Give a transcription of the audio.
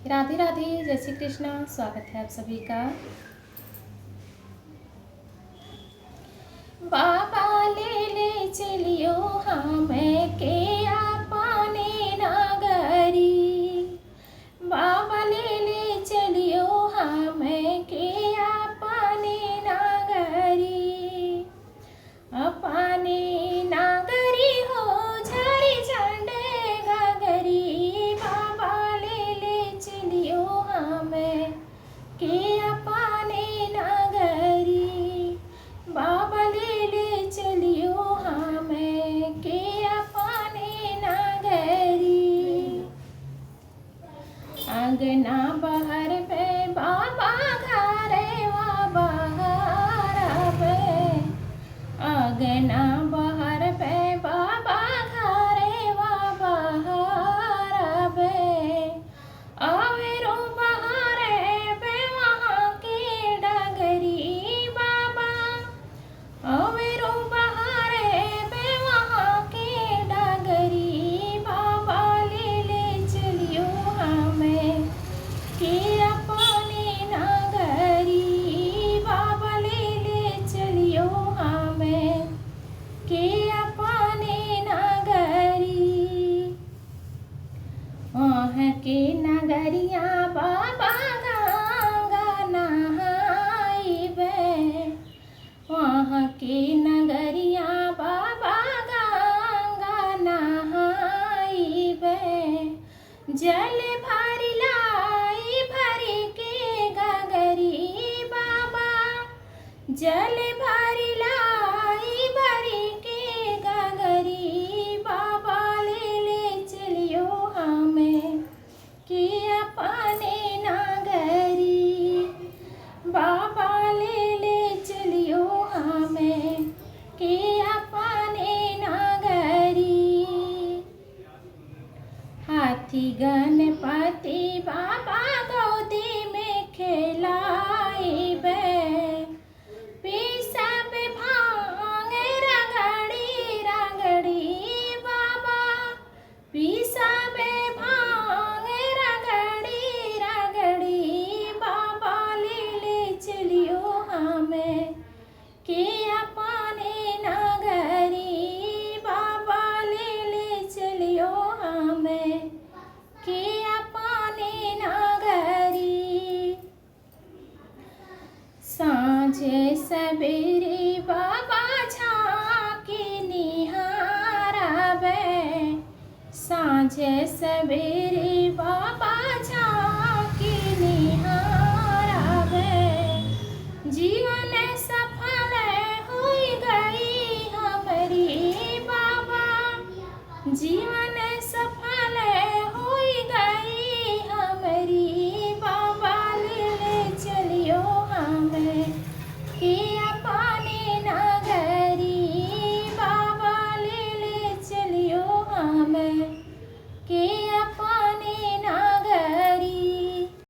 राधे राधे, जय श्री कृष्णा। स्वागत है आप सभी का। बाबा ले ले चलियो हमें के आपने नगरी। बाबा ले ले चलियो हमें के आपने नगरी। अपने नगरी हो झड़ी झंडे गगरी। बाबा ले ले चलियो हमें के अपने नगरी। बाबा ले ले चलियो हमें के अपने नगरी। अंगना बहर पे बाबा घरे वा बहर पे। अंगना बहर पे बाबा घरे वा बहर पे। आवेरो बहरे पे वहाँ के डगरी। बाबा आवेरो बहरे पे वहाँ के डगरी। बाबा ले ले चलियो हमें के अपने नगरी। बाबा ले ले चलियो हमें के अपने नगरी। वहाँ के नगरिया बाबा गंगा नहाइबे। वहाँ के नगरिया बाबा गंगा नहाइबे। जल भरी लाई भरी के गगरी। बाबा जल भरी लाई भरी के गगरी। बाबा ले ले चलियो हमें के अपने नगरी। बाबा ले ले चलियो हमें के अपने नगरी। हाथी गणपति बाबा गोदी में खेलाइबे। पिसब भांग रगड़ी रगड़ी। बाबा पिसब भांग रगड़ी रगड़ी। बाबा ले ले चलियो हमें के अपने नगरी। बाबा ले ले चलियो हमें के अपने नगरी। सांझे सबेरे बाबा झांकी निहारबे। सांझे सबेरे बाबा